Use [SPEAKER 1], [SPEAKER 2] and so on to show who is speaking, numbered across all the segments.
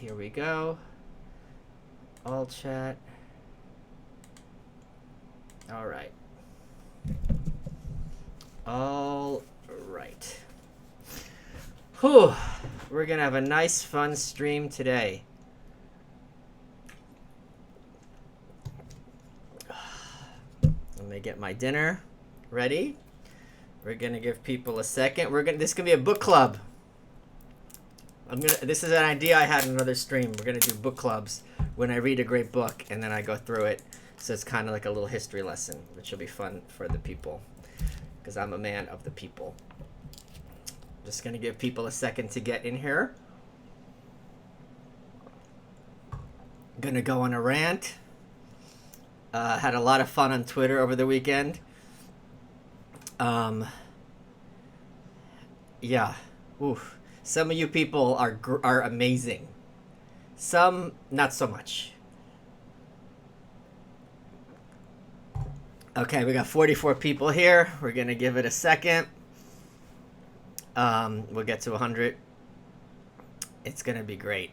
[SPEAKER 1] Here we go. All chat. All right. All right. Whew. We're going to have a nice, fun stream today. Let me get my dinner ready. We're going to give people a second. This is going to be a book club. This is an idea I had in another stream. We're going to do book clubs when I read a great book and then I go through it. So it's kind of like a little history lesson, which will be fun for the people because I'm a man of the people. Just going to give people a second to get in here. Going to go on a rant. Had a lot of fun on Twitter over the weekend. Yeah. Oof. Some of you people are amazing. Some, not so much. Okay, we got 44 people here. We're going to give it a second. We'll get to 100. It's going to be great.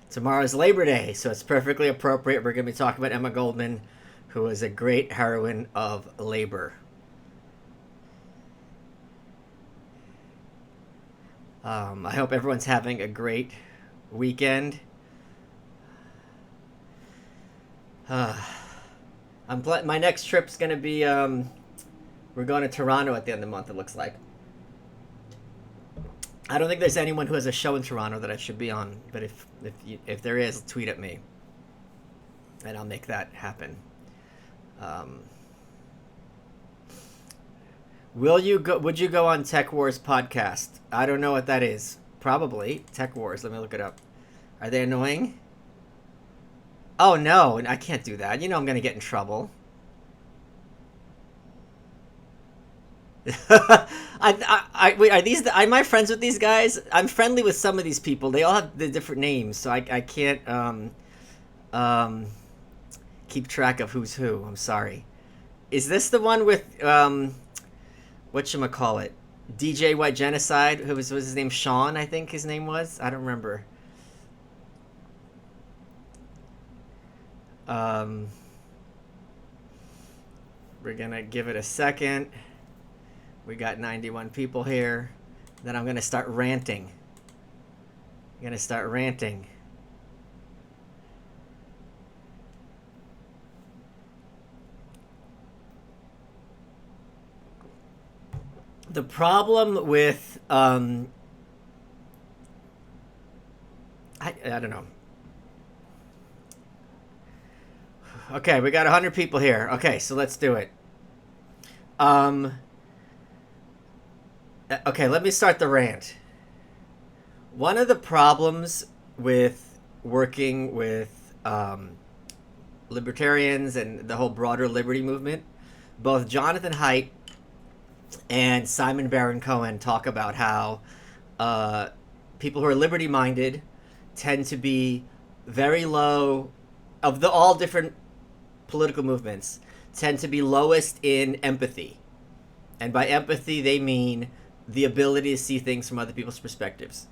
[SPEAKER 1] Tomorrow's Labor Day, so it's perfectly appropriate. We're going to be talking about Emma Goldman, who is a great heroine of labor. I hope everyone's having a great weekend. My next trip's going to be, we're going to Toronto at the end of the month, it looks like. I don't think there's anyone who has a show in Toronto that I should be on, but if there is, tweet at me, and I'll make that happen. Would you go on Tech Wars podcast? I don't know what that is. Probably Tech Wars. Let me look it up. Are they annoying? Oh no, I can't do that. You know I'm gonna get in trouble. Wait, am I friends with these guys? I'm friendly with some of these people. They all have the different names, so I can't keep track of who's who. I'm sorry. Is this the one with whatchamacallit? DJ White Genocide? Who was his name? Sean, I think his name was. I don't remember. We're gonna give it a second. We got 91 people here. Then I'm gonna start ranting. The problem with I don't know. Okay, we got 100 people here. Okay, so let's do it. Okay, let me start the rant. One of the problems with working with libertarians and the whole broader liberty movement, both Jonathan Haidt and Simon Baron-Cohen talk about how people who are liberty-minded tend to be very low, of all different political movements, tend to be lowest in empathy. And by empathy, they mean the ability to see things from other people's perspectives.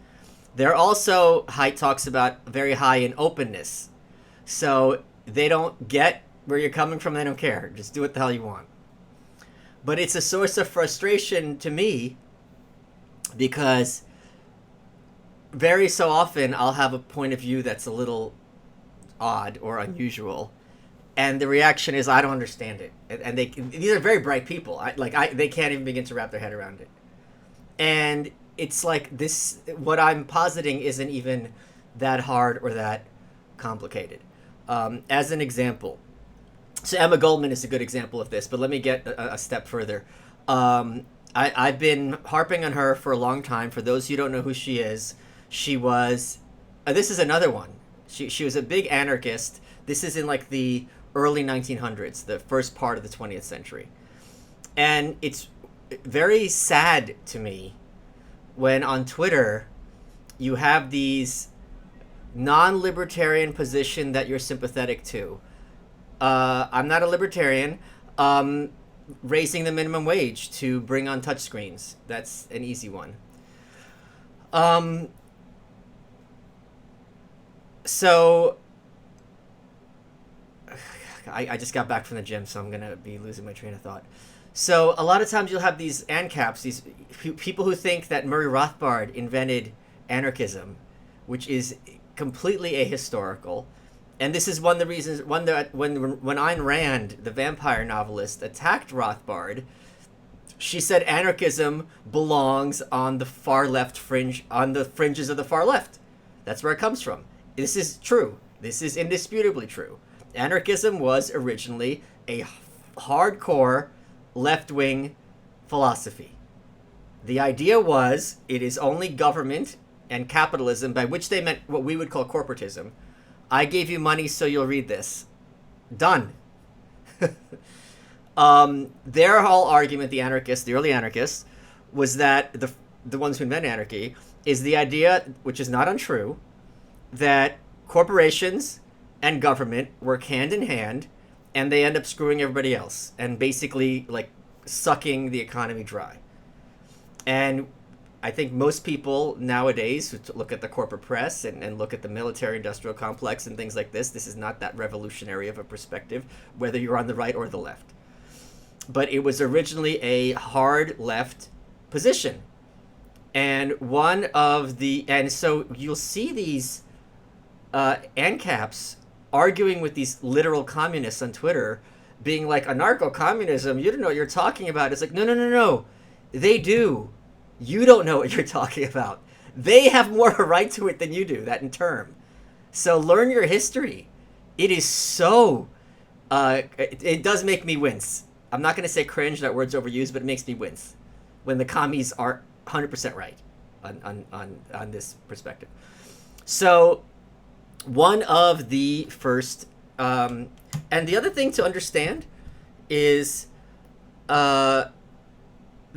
[SPEAKER 1] They're also, Haidt talks about, very high in openness. So they don't get where you're coming from, they don't care. Just do what the hell you want. But it's a source of frustration to me because very so often I'll have a point of view that's a little odd or unusual, and the reaction is I don't understand it. And these are very bright people. They can't even begin to wrap their head around it. And it's like this, what I'm positing isn't even that hard or that complicated. As an example, so Emma Goldman is a good example of this, but let me get a step further. I've been harping on her for a long time. For those who don't know who she is, she was, this is another one. She was a big anarchist. This is in like the early 1900s, the first part of the 20th century. And it's very sad to me when on Twitter you have these non-libertarian position that you're sympathetic to. I'm not a libertarian. Raising the minimum wage to bring on touchscreens. That's an easy one. So I just got back from the gym, so I'm gonna be losing my train of thought. So a lot of times you'll have these ANCAPs, these people who think that Murray Rothbard invented anarchism, which is completely ahistorical. And this is one of the reasons when Ayn Rand, the vampire novelist, attacked Rothbard. She said anarchism belongs on the far left fringe, on the fringes of the far left. That's where it comes from. This is true. This is indisputably true. Anarchism was originally a hardcore left-wing philosophy. The idea was it is only government and capitalism, by which they meant what we would call corporatism. I gave you money, so you'll read this. Done. Their whole argument, the anarchists, the early anarchists, was that the ones who invented anarchy is the idea, which is not untrue, that corporations and government work hand in hand, and they end up screwing everybody else and basically like sucking the economy dry. And I think most people nowadays who look at the corporate press and look at the military-industrial complex and things like this is not that revolutionary of a perspective, whether you're on the right or the left. But it was originally a hard left position. And so you'll see these ANCAPs arguing with these literal communists on Twitter, being like, anarcho-communism, you don't know what you're talking about. It's like, no. They do. You don't know what you're talking about. They have more of a right to it than you do, that in term. So learn your history. It is so... it does make me wince. I'm not going to say cringe, that word's overused, but it makes me wince when the commies are 100% right on this perspective. So one of the first... and the other thing to understand is the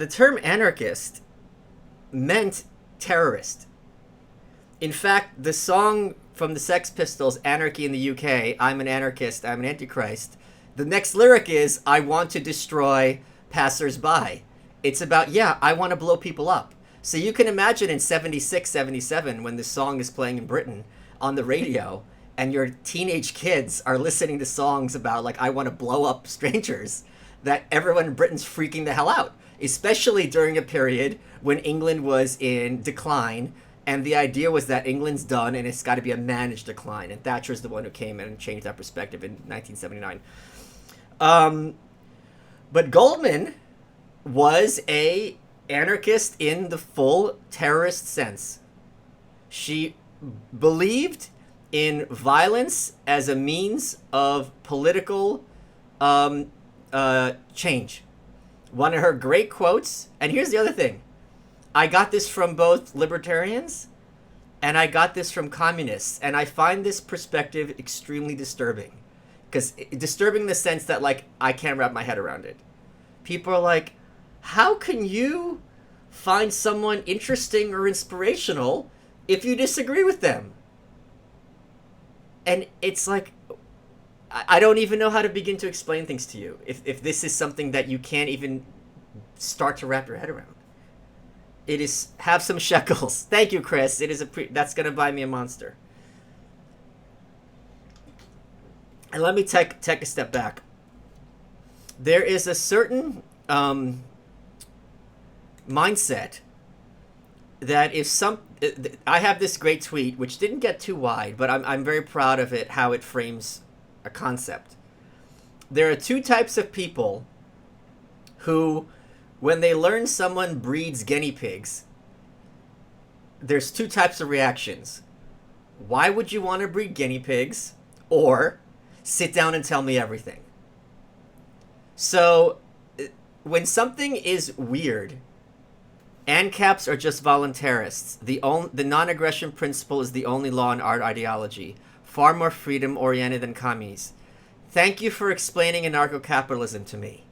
[SPEAKER 1] term anarchist meant terrorist. In fact, the song from the Sex Pistols, Anarchy in the UK, I'm an anarchist, I'm an antichrist, the next lyric is, I want to destroy passers-by. It's about, I want to blow people up. So you can imagine in 76, 77, when this song is playing in Britain on the radio, and your teenage kids are listening to songs about, like, I want to blow up strangers, that everyone in Britain's freaking the hell out. Especially during a period when England was in decline, and the idea was that England's done and it's got to be a managed decline. And Thatcher's the one who came in and changed that perspective in 1979. But Goldman was a anarchist in the full terrorist sense. She believed in violence as a means of political change. One of her great quotes, and here's the other thing. I got this from both libertarians and I got this from communists, and I find this perspective extremely disturbing. Because disturbing in the sense that, like, I can't wrap my head around it. People are like, how can you find someone interesting or inspirational if you disagree with them? And it's like, I don't even know how to begin to explain things to you if this is something that you can't even start to wrap your head around. It is, have some shekels. Thank you, Chris. It is that's going to buy me a monster. And let me take a step back. There is a certain mindset that if I have this great tweet, which didn't get too wide, but I'm very proud of it, how it frames a concept. There are two types of people who, when they learn someone breeds guinea pigs, there's two types of reactions. Why would you want to breed guinea pigs? Or sit down and tell me everything. So when something is weird, ANCAPs are just voluntarists. The non-aggression principle is the only law in our ideology. Far more freedom-oriented than commies. Thank you for explaining anarcho-capitalism to me.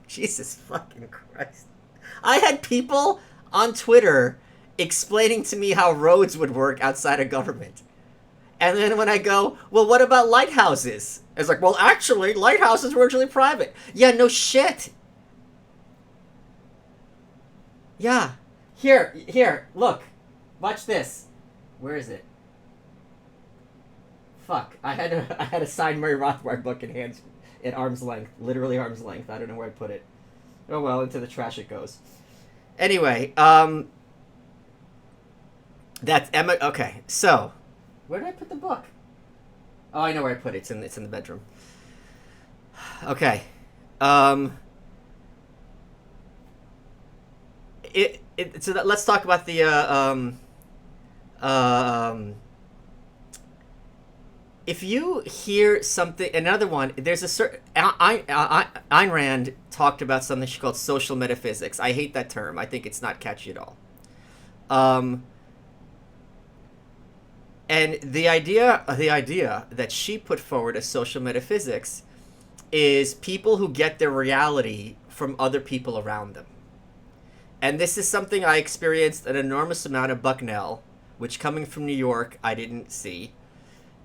[SPEAKER 1] Jesus fucking Christ. I had people on Twitter explaining to me how roads would work outside of government. And then when I go, well, what about lighthouses? It's like, well, actually, lighthouses were originally private. Yeah, no shit. Yeah. Here, look. Watch this. Where is it? Fuck. I had a signed Murray Rothbard book in hands at arm's length. Literally arm's length. I don't know where I put it. Oh well, into the trash it goes. Anyway, that's Emma. Okay, so where did I put the book? Oh, I know where I put it. It's in the bedroom. Okay, so let's talk about the if you hear something, another one, there's a certain, Ayn Rand talked about something she called social metaphysics. I hate that term. I think it's not catchy at all. And the idea that she put forward as social metaphysics is people who get their reality from other people around them. And this is something I experienced an enormous amount of Bucknell, which coming from New York, I didn't see.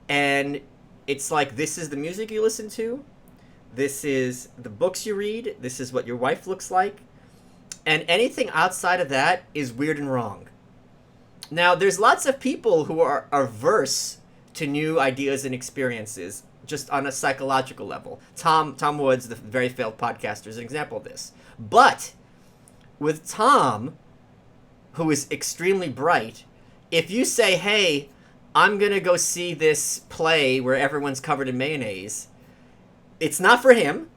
[SPEAKER 1] And it's like, this is the music you listen to. This is the books you read. This is what your wife looks like. And anything outside of that is weird and wrong. Now, there's lots of people who are averse to new ideas and experiences, just on a psychological level. Tom Woods, the very failed podcaster, is an example of this. But with Tom, who is extremely bright, if you say, hey, I'm going to go see this play where everyone's covered in mayonnaise, it's not for him.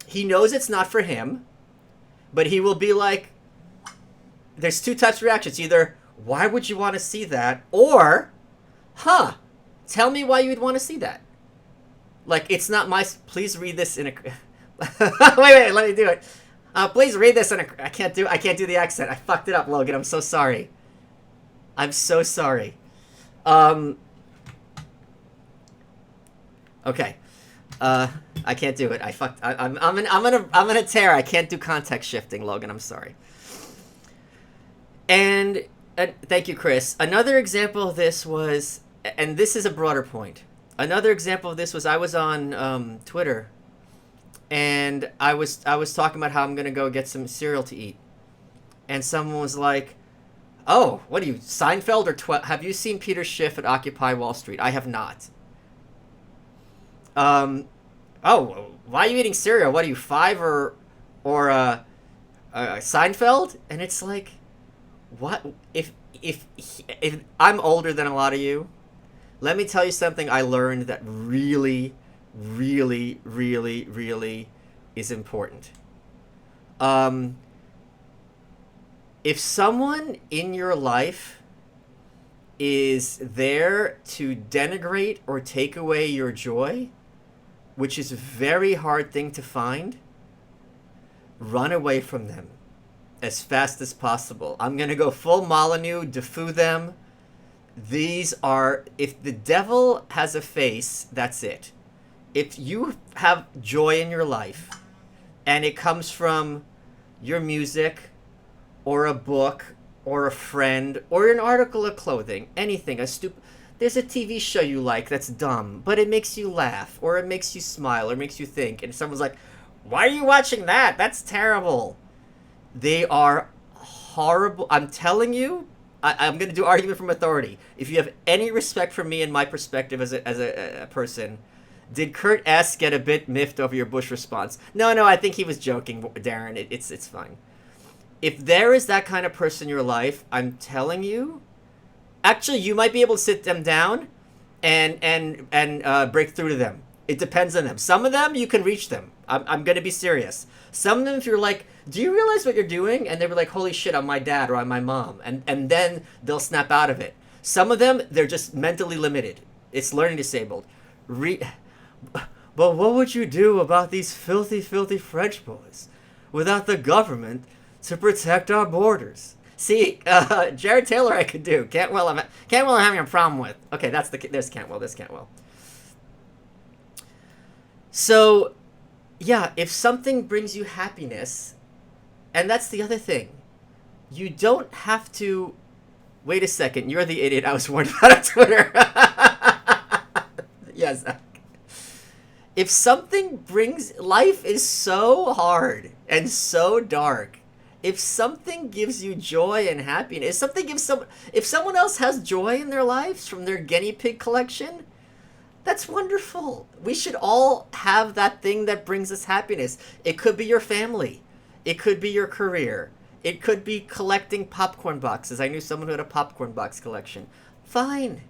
[SPEAKER 1] He knows it's not for him, but he will be like, there's two types of reactions. Either, why would you want to see that? Or, tell me why you'd want to see that. Like, it's not my... Please read this in a... wait, let me do it. Please read this in a... I can't do the accent. I fucked it up, Logan. I'm so sorry. I'm so sorry. Okay. I can't do it. I'm gonna tear. I can't do context shifting, Logan. I'm sorry. And thank you, Chris. Another example of this was, and this is a broader point. Another example of this was I was on Twitter, and I was talking about how I'm gonna go get some cereal to eat, and someone was like, "Oh, what are you, Seinfeld or have you seen Peter Schiff at Occupy Wall Street?" I have not. Oh, why are you eating cereal? What are you, 5 or Seinfeld? And it's like, what if I'm older than a lot of you? Let me tell you something I learned that really, really, really, really is important. If someone in your life is there to denigrate or take away your joy, which is a very hard thing to find, run away from them as fast as possible. I'm going to go full Molyneux, Defoe them. These are, if the devil has a face, that's it. If you have joy in your life and it comes from your music or a book or a friend or an article of clothing, anything, there's a TV show you like that's dumb, but it makes you laugh, or it makes you smile, or makes you think, and someone's like, why are you watching that? That's terrible. They are horrible. I'm telling you, I'm going to do argument from authority. If you have any respect for me and my perspective as a person, did Kurt S. get a bit miffed over your Bush response? No, I think he was joking, Darren. It's fine. If there is that kind of person in your life, I'm telling you, actually, you might be able to sit them down and break through to them. It depends on them. Some of them, you can reach them. I'm going to be serious. Some of them, if you're like, do you realize what you're doing? And they were like, holy shit, I'm my dad or I'm my mom. And then they'll snap out of it. Some of them, they're just mentally limited. It's learning disabled. But what would you do about these filthy, filthy French boys without the government to protect our borders? See, Jared Taylor I could do. Cantwell I'm having a problem with. Okay, there's Cantwell. So, yeah, if something brings you happiness, and that's the other thing, you don't have to... Wait a second, you're the idiot I was warned about on Twitter. Yes. If something brings... Life is so hard and so dark If something gives you joy and happiness, if someone else has joy in their lives from their guinea pig collection, that's wonderful. We should all have that thing that brings us happiness. It could be your family. It could be your career. It could be collecting popcorn boxes. I knew someone who had a popcorn box collection. Fine.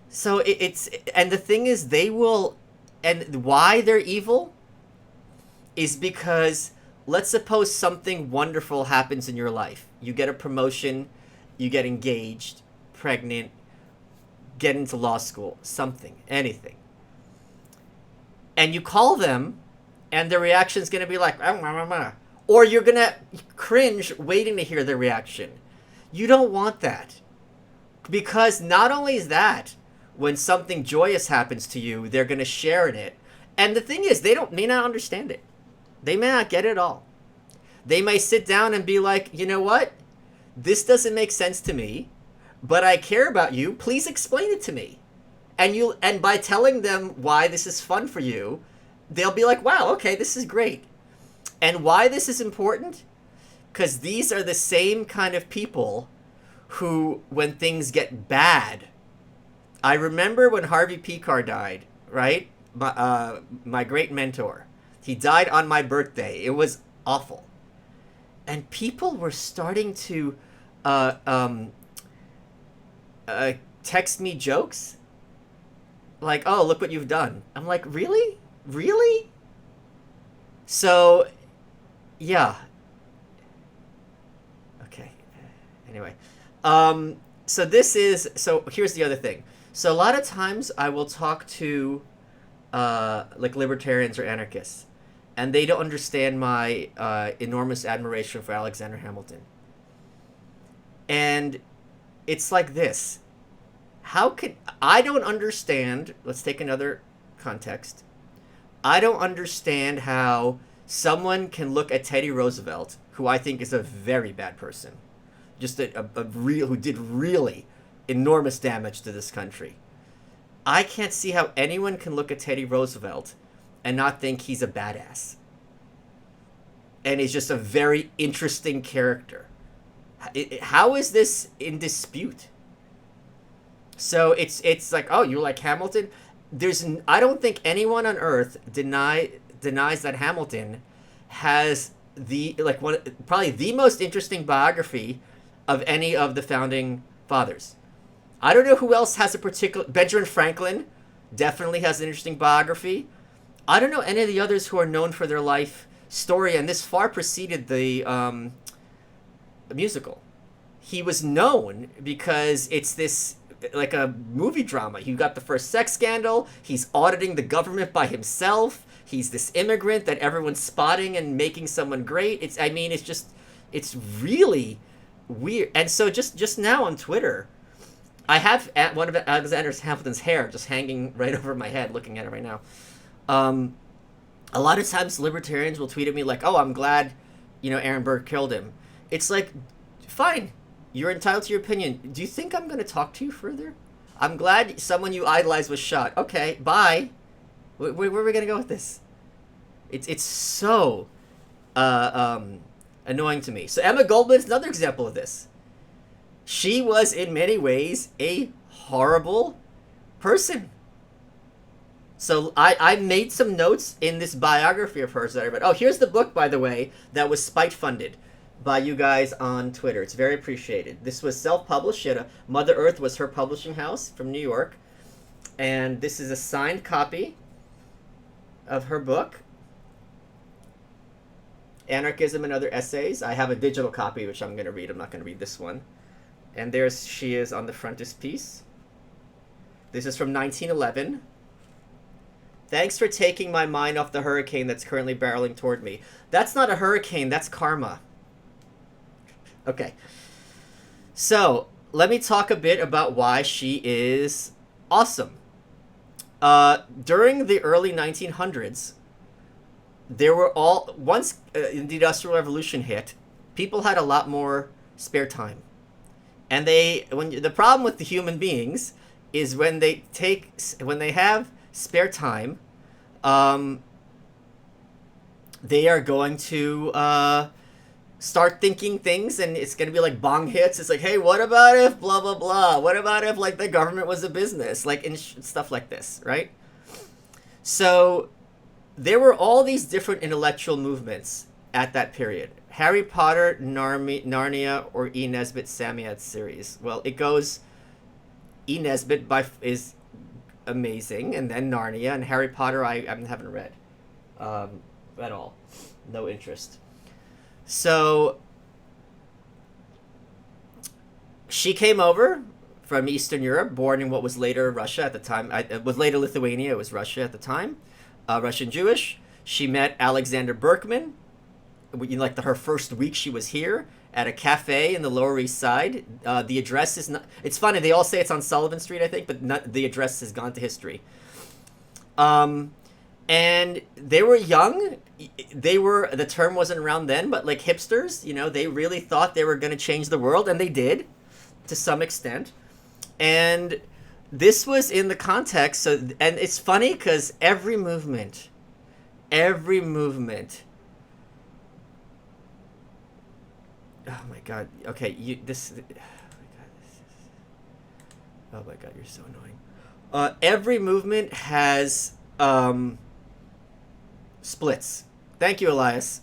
[SPEAKER 1] So and the thing is, they will, and why they're evil is because, let's suppose something wonderful happens in your life. You get a promotion, you get engaged, pregnant, get into law school, something, anything. And you call them, and their reaction is going to be like, or you're going to cringe waiting to hear their reaction. You don't want that. Because not only is that, when something joyous happens to you, they're going to share in it. And the thing is, may not understand it. They may not get it all. They may sit down and be like, you know what? This doesn't make sense to me, but I care about you. Please explain it to me. And by telling them why this is fun for you, they'll be like, wow, okay, this is great. And why this is important? Because these are the same kind of people who, when things get bad, I remember when Harvey Pekar died, right? My great mentor. He died on my birthday. It was awful. And people were starting to text me jokes. Like, oh, look what you've done. I'm like, really? Really? So, yeah. Okay. Anyway. So here's the other thing. So a lot of times I will talk to like libertarians or anarchists, and they don't understand my enormous admiration for Alexander Hamilton. And it's like this. I don't understand, let's take another context. I don't understand how someone can look at Teddy Roosevelt, who I think is a very bad person, just who did really enormous damage to this country. I can't see how anyone can look at Teddy Roosevelt and not think he's a badass. And he's just a very interesting character. How is this in dispute? So it's like, oh, you like Hamilton? I don't think anyone on earth denies that Hamilton has probably the most interesting biography of any of the founding fathers. I don't know who else has a particular... Benjamin Franklin definitely has an interesting biography. I don't know any of the others who are known for their life story, and this far preceded the musical. He was known because it's this, like a movie drama. You got the first sex scandal. He's auditing the government by himself. He's this immigrant that everyone's spotting and making someone great. It's really weird. And so just now on Twitter, I have one of Alexander Hamilton's hair just hanging right over my head, looking at it right now. A lot of times libertarians will tweet at me like, oh, I'm glad, Aaron Burr killed him. It's like, fine, you're entitled to your opinion. Do you think I'm going to talk to you further? I'm glad someone you idolize was shot. Okay, bye. Where are we going to go with this? It's so annoying to me. So Emma Goldman is another example of this. She was in many ways a horrible person. So I made some notes in this biography of hers that I read. Oh, here's the book, by the way, that was spite funded by you guys on Twitter. It's very appreciated. This was self-published. Mother Earth was her publishing house from New York. And this is a signed copy of her book, Anarchism and Other Essays. I have a digital copy, which I'm going to read. I'm not going to read this one. And there she is on the frontispiece. This is from 1911. Thanks for taking my mind off the hurricane that's currently barreling toward me. That's not a hurricane, that's karma. Okay. So, let me talk a bit about why she is awesome. During the early 1900s, once the Industrial Revolution hit, people had a lot more spare time. And the problem with the human beings is when they have spare time, they are going to start thinking things, and it's going to be like bong hits. It's like, hey, what about if blah blah blah? What about if like the government was a business, like stuff like this, right? So there were all these different intellectual movements at that period. Harry Potter, Narnia, or E. Nesbit Samyad series. Well, it goes E. Nesbit is amazing, and then Narnia, and Harry Potter I haven't read at all. No interest. So she came over from Eastern Europe, born in what was later Russia at the time. It was later Lithuania. It was Russia at the time. Russian Jewish. She met Alexander Berkman. Her first week she was here at a cafe in the Lower East Side. The address is not. It's funny. They all say it's on Sullivan Street, I think, but the address has gone to history. And they were young. The term wasn't around then, but like hipsters, they really thought they were going to change the world, and they did to some extent. And this was in the context. So, and it's funny because every movement. Oh my God. Okay, oh my God, you're so annoying. Every movement has splits. Thank you, Elias.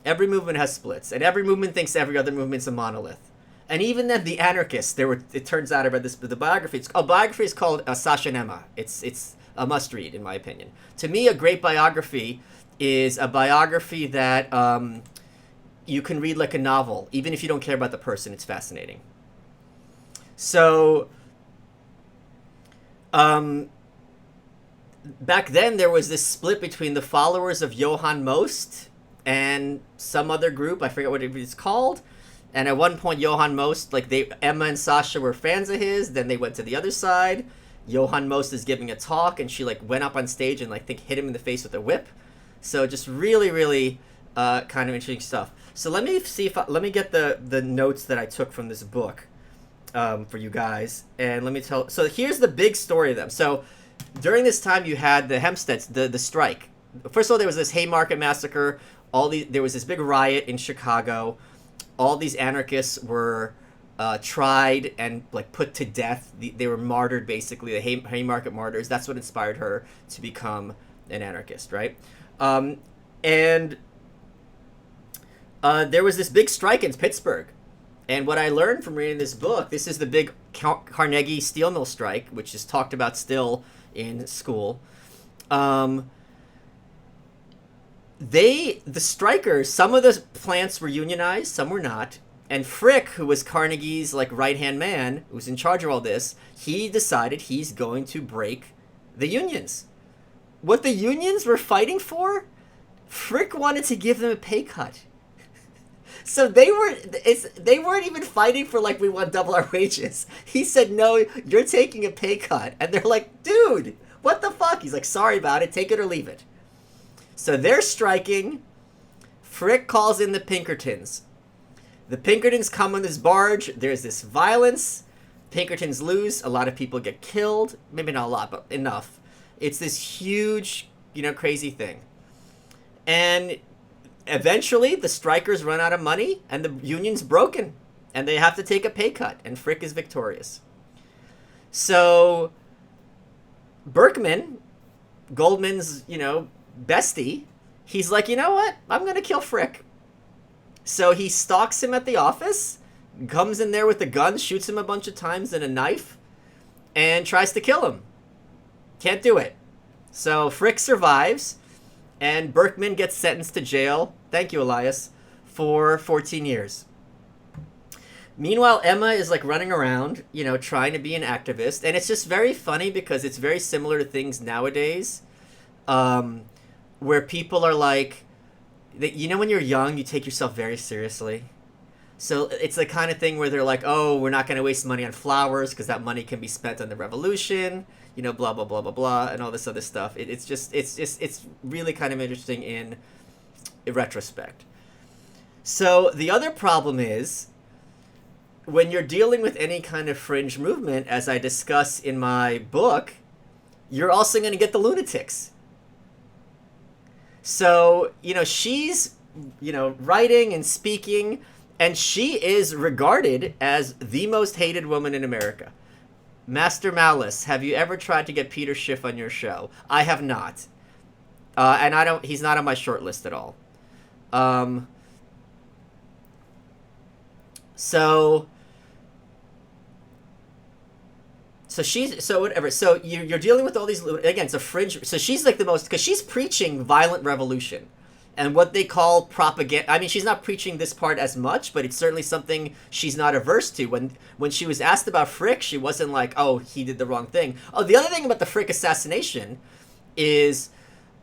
[SPEAKER 1] Every movement has splits, and every movement thinks every other movement's a monolith. And even then, the anarchists, it turns out I read the biography. Biography is called Sasha and Emma. It's a must read, in my opinion. To me, a great biography is a biography that you can read like a novel, even if you don't care about the person. It's fascinating. So, back then there was this split between the followers of Johann Most and some other group. I forget what it was called. And at one point, Johann Most, Emma and Sasha were fans of his. Then they went to the other side. Johann Most is giving a talk, and she went up on stage and hit him in the face with a whip. So just really, really kind of interesting stuff. So let me see let me get the notes that I took from this book for you guys, and let me tell. So here's the big story of them. So during this time, you had the Hempsteads, the strike. First of all, there was this Haymarket massacre. There was this big riot in Chicago. All these anarchists were tried and put to death. They were martyred, basically, the Haymarket martyrs. That's what inspired her to become an anarchist, right? And there was this big strike in Pittsburgh. And what I learned from reading this book, this is the big Carnegie steel mill strike, which is talked about still in school. The strikers, some of the plants were unionized, some were not. And Frick, who was Carnegie's right-hand man, who was in charge of all this, he decided he's going to break the unions. What the unions were fighting for, Frick wanted to give them a pay cut. So they weren't even fighting for we want double our wages. He said, no, you're taking a pay cut. And they're like, dude, what the fuck? He's like, sorry about it, take it or leave it. So they're striking. Frick calls in the Pinkertons. The Pinkertons come on this barge. There's this violence. Pinkertons lose. A lot of people get killed. Maybe not a lot, but enough. It's this huge, crazy thing. And eventually, the strikers run out of money, and the union's broken. And they have to take a pay cut. And Frick is victorious. So, Berkman, Goldman's, bestie, he's like, you know what? I'm going to kill Frick. So he stalks him at the office, comes in there with a gun, shoots him a bunch of times and a knife, and tries to kill him. Can't do it. So Frick survives, and Berkman gets sentenced to jail, thank you, Elias, for 14 years. Meanwhile, Emma is running around, trying to be an activist, and it's just very funny because it's very similar to things nowadays, where people are when you're young, you take yourself very seriously. So it's the kind of thing where they're like, oh, we're not going to waste money on flowers because that money can be spent on the revolution, blah, blah, blah, blah, blah, and all this other stuff. It's really kind of interesting in retrospect. So the other problem is, when you're dealing with any kind of fringe movement, as I discuss in my book, you're also going to get the lunatics. So, she's, writing and speaking, and she is regarded as the most hated woman in America. Master Malice, have you ever tried to get Peter Schiff on your show? I have not. And he's not on my short list at all. Um, so, so whatever. So you're dealing with all these, again, it's a fringe. So she's like the most, because she's preaching violent revolution and what they call propaganda. I mean, she's not preaching this part as much, but it's certainly something she's not averse to. When she was asked about Frick, she wasn't like, oh, he did the wrong thing. Oh, the other thing about the Frick assassination is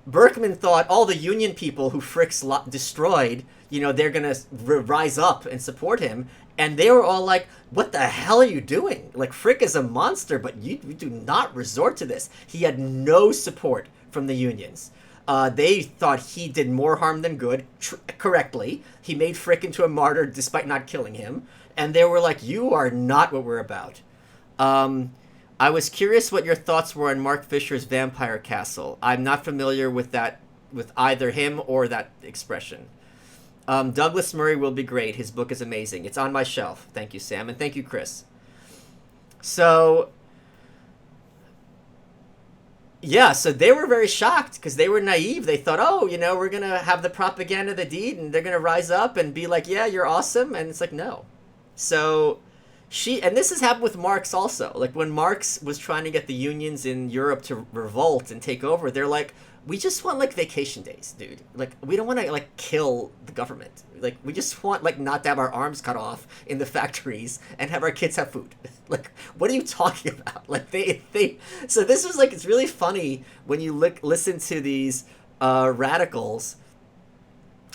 [SPEAKER 1] Berkman thought all the Union people who Frick's destroyed, they're going to rise up and support him. And they were all like, what the hell are you doing? Like, Frick is a monster, but you do not resort to this. He had no support from the Unions. They thought he did more harm than good, correctly. He made Frick into a martyr despite not killing him. And they were like, you are not what we're about. I was curious what your thoughts were on Mark Fisher's Vampire Castle. I'm not familiar with that, with either him or that expression. Douglas Murray will be great. His book is amazing. It's on my shelf. Thank you, Sam. And thank you, Chris. So, yeah, so they were very shocked because they were naive. They thought, oh, we're going to have the propaganda of the deed and they're going to rise up and be like, yeah, you're awesome. And it's like, no. So and this has happened with Marx also. Like when Marx was trying to get the unions in Europe to revolt and take over, they're like, we just want like vacation days, dude. Like we don't want to like kill the government. Like we just want like not to have our arms cut off in the factories and have our kids have food. Like what are you talking about? Like they so this was like, it's really funny when you listen to these radicals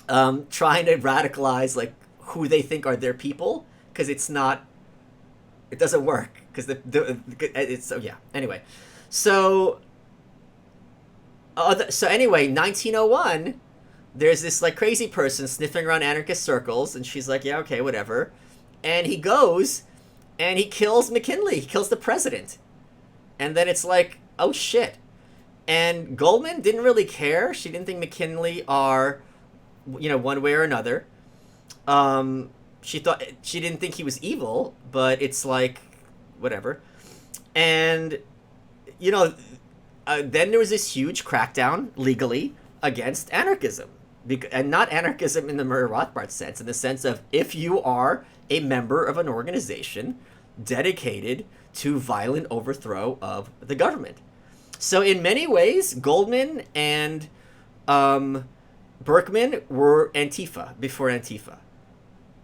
[SPEAKER 1] trying to radicalize like who they think are their people, because it doesn't work because it's so, yeah. Anyway, so anyway, 1901, there's this like crazy person sniffing around anarchist circles, and she's like, yeah, okay, whatever. And he goes and he kills McKinley. He kills the president. And then it's like, oh shit. And Goldman didn't really care. She didn't think McKinley are, one way or another. She didn't think he was evil, but it's like, whatever. And, then there was this huge crackdown legally against anarchism. And not anarchism in the Murray Rothbard sense, in the sense of if you are a member of an organization dedicated to violent overthrow of the government. So in many ways, Goldman and Berkman were Antifa before Antifa.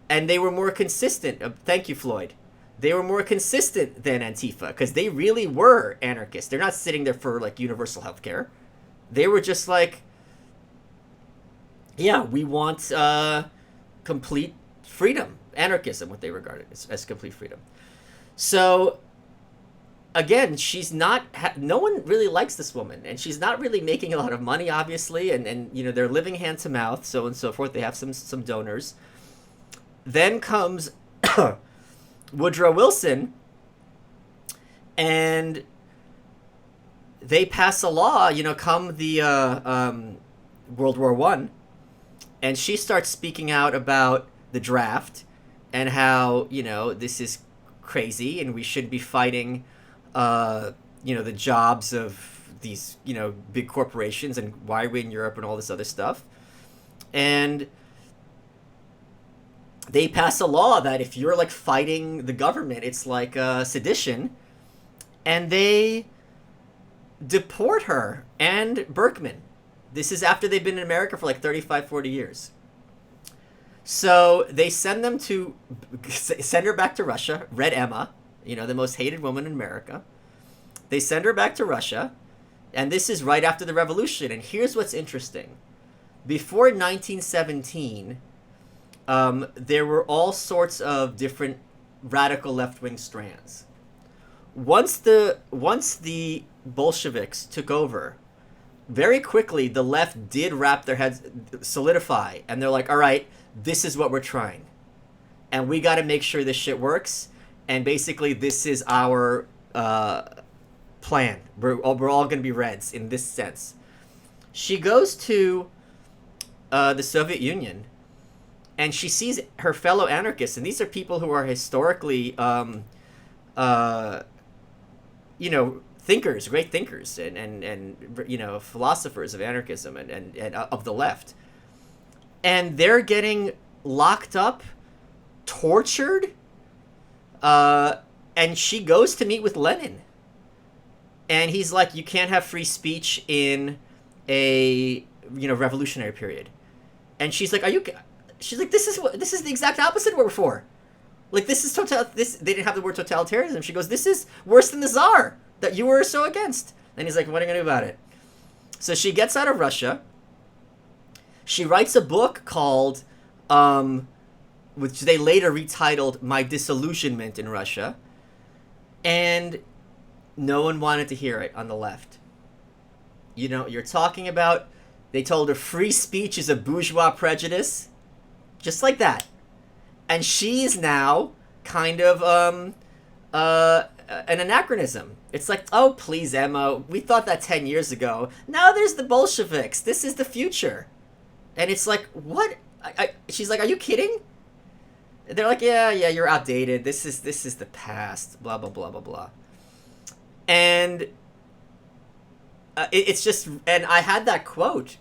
[SPEAKER 1] And they were more consistent. Thank you, Floyd. They were more consistent than Antifa because they really were anarchists. They're not sitting there for like universal health care. They were just like, yeah, we want complete freedom. Anarchism, what they regarded as complete freedom. So, again, she's not, no one really likes this woman. And she's not really making a lot of money, obviously. And they're living hand to mouth, so on and so forth. They have some donors. Then comes Woodrow Wilson, and they pass a law, come the World War I, and she starts speaking out about the draft and how, this is crazy and we should be fighting, the jobs of these, big corporations and why are we in Europe and all this other stuff. And they pass a law that if you're like fighting the government, it's like sedition, and they deport her and Berkman. This is after they've been in America for like 35, 40 years. So they send her back to Russia, Red Emma, the most hated woman in America. They send her back to Russia, and this is right after the revolution. And here's what's interesting. Before 1917, there were all sorts of different radical left-wing strands. Once the Bolsheviks took over, very quickly the left did wrap their heads, solidify, and they're like, all right, this is what we're trying. And we got to make sure this shit works. And basically this is our plan. We're all going to be Reds in this sense. She goes to the Soviet Union, and she sees her fellow anarchists, and these are people who are historically, uh, thinkers, great thinkers, and philosophers of anarchism and of the left, and they're getting locked up, tortured, and she goes to meet with Lenin, and he's like, "You can't have free speech in a revolutionary period," and she's like, "Are you?" She's like, this is the exact opposite of what we're for. Like, this is this they didn't have the word totalitarianism. She goes, "This is worse than the Tsar that you were so against." And he's like, "What are you gonna do about it?" So she gets out of Russia. She writes a book called, which they later retitled "My Disillusionment in Russia," and no one wanted to hear it on the left. You're talking about. They told her free speech is a bourgeois prejudice, just like that. And she's now kind of an anachronism. It's like, oh, please, Emma, we thought that 10 years ago. Now there's the Bolsheviks. This is the future. And it's like, what? She's like, are you kidding? They're like, yeah, you're outdated. This is the past. Blah, blah, blah, blah, blah. And it's just, and I had that quote.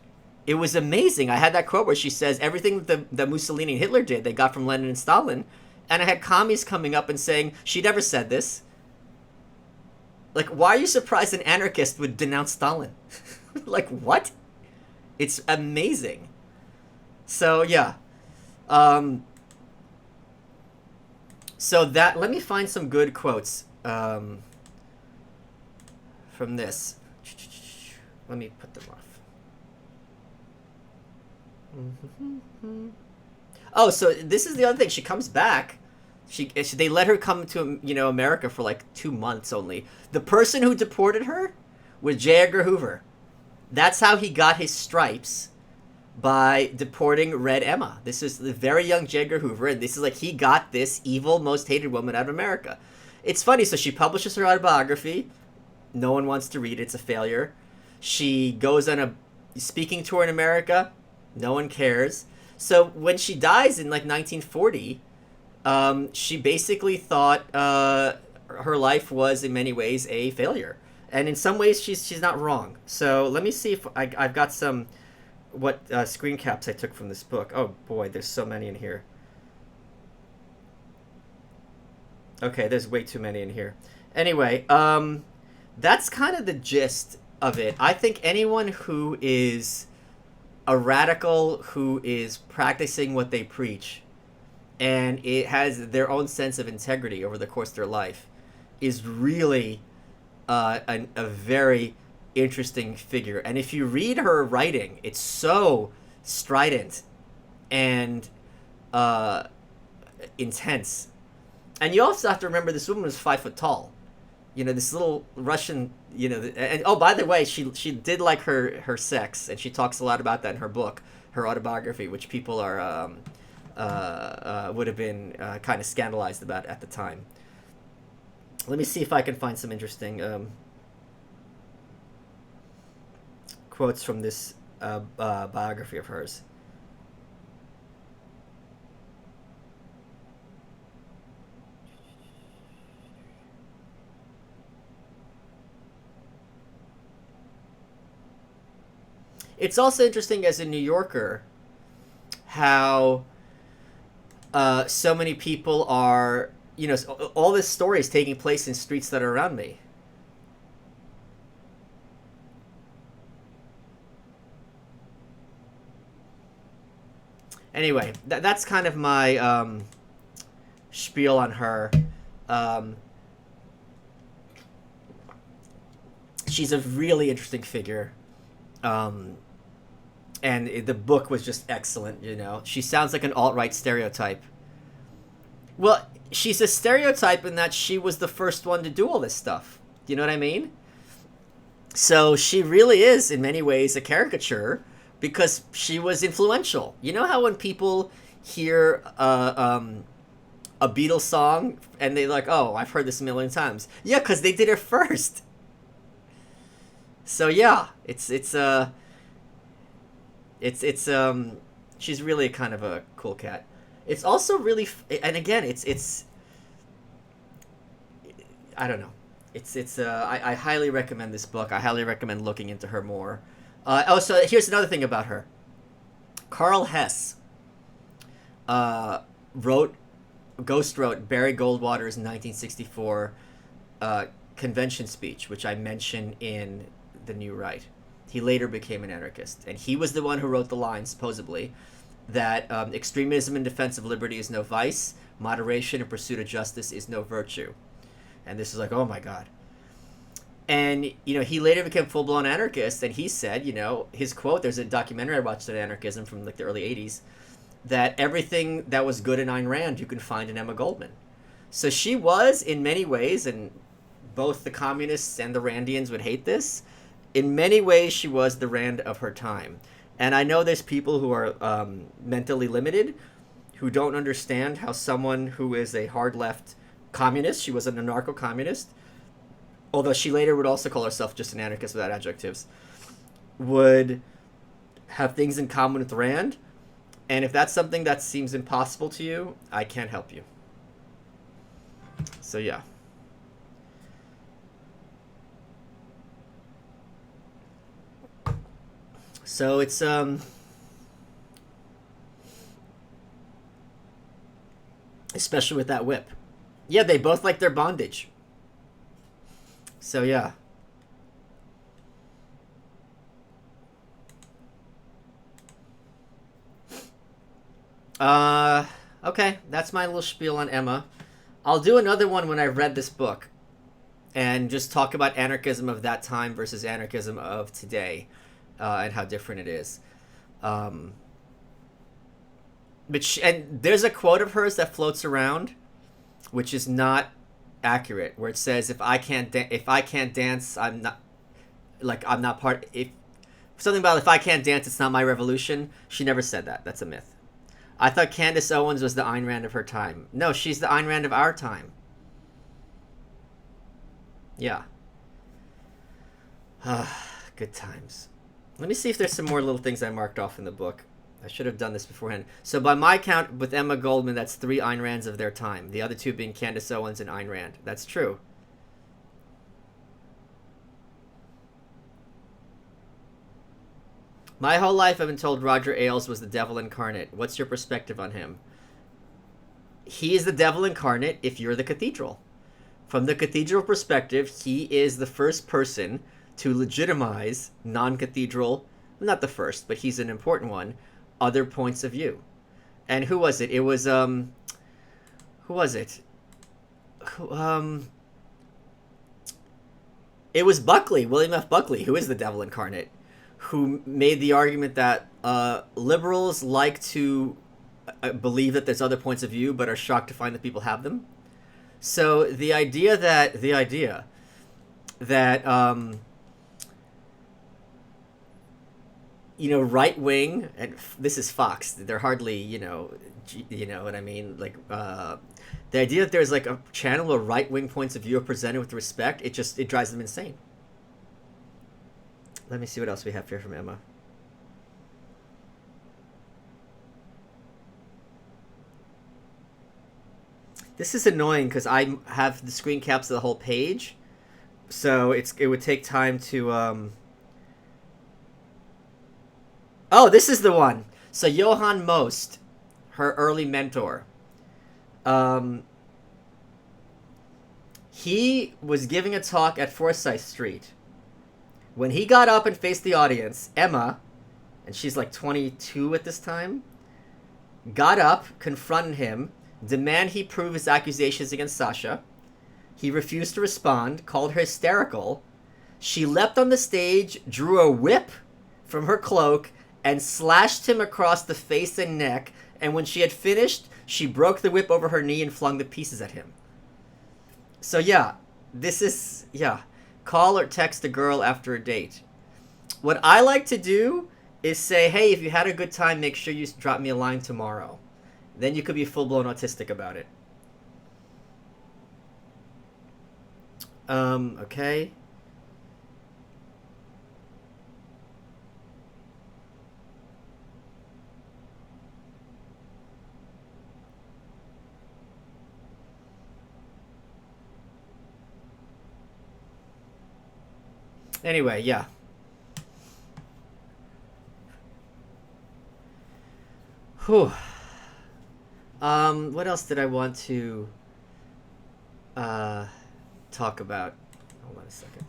[SPEAKER 1] It was amazing. I had that quote where she says everything that Mussolini and Hitler did, they got from Lenin and Stalin. And I had commies coming up and saying, she never said this. Like, why are you surprised an anarchist would denounce Stalin? Like, what? It's amazing. So, yeah. So that, let me find some good quotes from this. Let me put them off. Oh, so this is the other thing. She comes back. They let her come to America for like 2 months only. The person who deported her was J. Edgar Hoover. That's how he got his stripes, by deporting Red Emma. This is the very young J. Edgar Hoover, and this is like he got this evil, most hated woman out of America. It's funny. So she publishes her autobiography. No one wants to read it. It's a failure. She goes on a speaking tour in America. No one cares. So when she dies in like 1940, she basically thought her life was in many ways a failure, and in some ways she's not wrong. So let me see if I've got some screen caps I took from this book. Oh boy, there's so many in here. Okay, there's way too many in here. Anyway, that's kind of the gist of it. I think anyone who is a radical, who is practicing what they preach, and it has their own sense of integrity over the course of their life, is really a very interesting figure. And if you read her writing, it's so strident and intense. And you also have to remember this woman was 5 foot tall. This little Russian, and oh, by the way, she did like her sex, and she talks a lot about that in her book, her autobiography, which people are would have been kind of scandalized about at the time. Let me see if I can find some interesting quotes from this biography of hers. It's also interesting as a New Yorker how so many people are, all this story is taking place in streets that are around me. Anyway, that's kind of my spiel on her. She's a really interesting figure. And the book was just excellent, She sounds like an alt-right stereotype. Well, she's a stereotype in that she was the first one to do all this stuff. Do you know what I mean? So she really is, in many ways, a caricature because she was influential. You know how when people hear a Beatles song and they're like, oh, I've heard this a million times. Yeah, because they did it first. So yeah, it's It's she's really kind of a cool cat. It's also really and again it's I don't know. I highly recommend this book. I highly recommend looking into her more. So here's another thing about her. Carl Hess uh, wrote ghost wrote Barry Goldwater's 1964 convention speech, which I mention in The New Right. He later became an anarchist, and he was the one who wrote the line, supposedly, that extremism in defense of liberty is no vice, moderation in pursuit of justice is no virtue. And this is like, oh my god. And he later became full blown anarchist, and he said, his quote. There's a documentary I watched on anarchism from like the early '80s, that everything that was good in Ayn Rand you can find in Emma Goldman. So she was, in many ways, and both the communists and the Randians would hate this, in many ways she was the Rand of her time. And I know there's people who are mentally limited who don't understand how someone who is a hard left communist, she was an anarcho-communist, although she later would also call herself just an anarchist without adjectives, would have things in common with Rand. And if that's something that seems impossible to you, I can't help you. So yeah. So it's especially with that whip. Yeah, they both like their bondage. So yeah. Okay, that's my little spiel on Emma. I'll do another one when I've read this book and just talk about anarchism of that time versus anarchism of today, and how different it is. And there's a quote of hers that floats around, which is not accurate, where it says, "If I can't dance, I'm not part." If something about if I can't dance, it's not my revolution. She never said that. That's a myth. I thought Candace Owens was the Ayn Rand of her time. No, she's the Ayn Rand of our time. Yeah. Good times. Let me see if there's some more little things I marked off in the book. I should have done this beforehand. So by my count, with Emma Goldman, that's 3 Ayn Rands of their time. The other 2 being Candace Owens and Ayn Rand. That's true. My whole life I've been told Roger Ailes was the devil incarnate. What's your perspective on him? He is the devil incarnate if you're the cathedral. From the cathedral perspective, he is the first person to legitimize non-cathedral, not the first, but he's an important one, other points of view. And who was it? It was, who was it? It was Buckley, William F. Buckley, who is the devil incarnate, who made the argument that liberals like to believe that there's other points of view, but are shocked to find that people have them. So the idea that right wing, and this is Fox. They're hardly you know what I mean. Like the idea that there's like a channel of right wing points of view are presented with respect. It drives them insane. Let me see what else we have here from Emma. This is annoying because I have the screen caps of the whole page, so it would take time to. Oh, this is the one. So Johann Most, her early mentor. He was giving a talk at Forsyth Street. When he got up and faced the audience, Emma, and she's like 22 at this time, got up, confronted him, demanded he prove his accusations against Sasha. He refused to respond, called her hysterical. She leapt on the stage, drew a whip from her cloak, and slashed him across the face and neck, and when she had finished, she broke the whip over her knee and flung the pieces at him. So yeah, this is, call or text a girl after a date. What I like to do is say, hey, if you had a good time, make sure you drop me a line tomorrow. Then you could be full-blown autistic about it. Okay. – Anyway, yeah. Whew. What else did I want to uh, talk about? Hold on a second.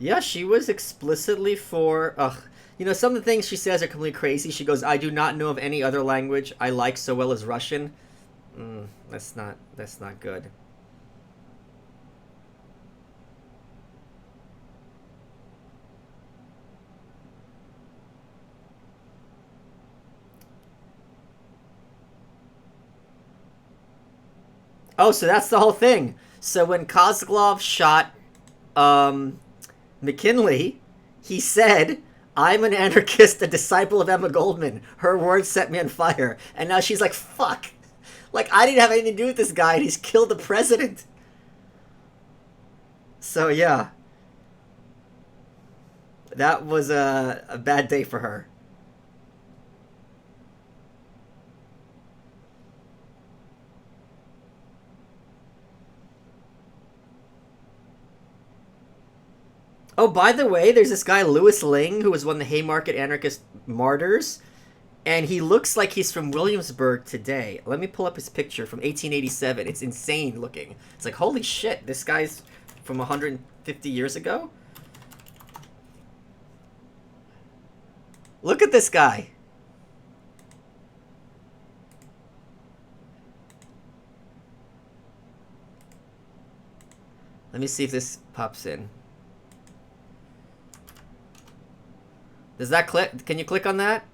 [SPEAKER 1] Yeah, she was explicitly for. Ugh. You know, some of the things she says are completely crazy. She goes, "I do not know of any other language I like so well as Russian." That's not. That's not good. Oh, so that's the whole thing. So when Kozlov shot um, McKinley, he said, "I'm an anarchist, a disciple of Emma Goldman. Her words set me on fire." And now she's like, "Fuck! Like I didn't have anything to do with this guy, and he's killed the president." So yeah, that was a bad day for her. Oh, by the way, there's this guy Louis Ling who was one of the Haymarket anarchist martyrs, and he looks like he's from Williamsburg today. Let me pull up his picture from 1887. It's insane looking. It's like, holy shit, this guy's from 150 years ago? Look at this guy. Let me see if this pops in. Does that click? Can you click on that?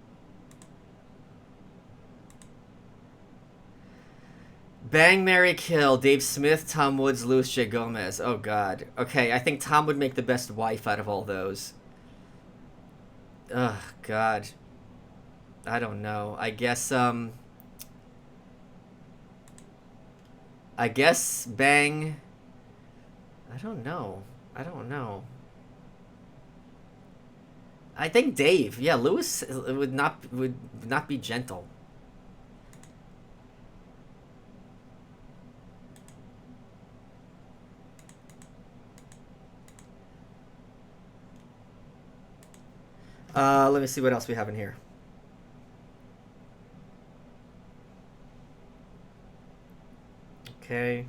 [SPEAKER 1] Bang, Mary, Kill, Dave Smith, Tom Woods, Louis J. Gomez. Oh, God. Okay, I think Tom would make the best wife out of all those. Ugh, God. I don't know. I guess Bang... I don't know. I don't know. I think Dave. Yeah, Louis would not be gentle. Let me see what else we have in here. Okay.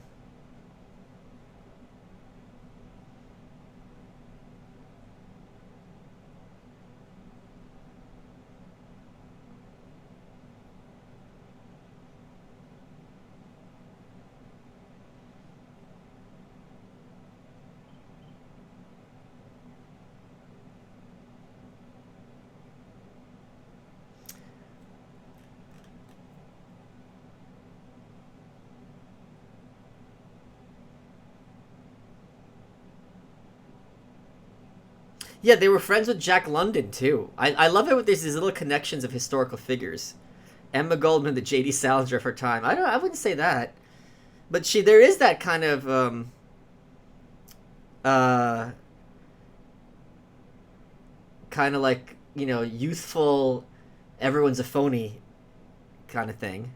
[SPEAKER 1] Yeah, they were friends with Jack London too. I love it with these little connections of historical figures. Emma Goldman, the J.D. Salinger of her time. I wouldn't say that, but there is that kind of uh kind of like youthful, everyone's a phony kind of thing.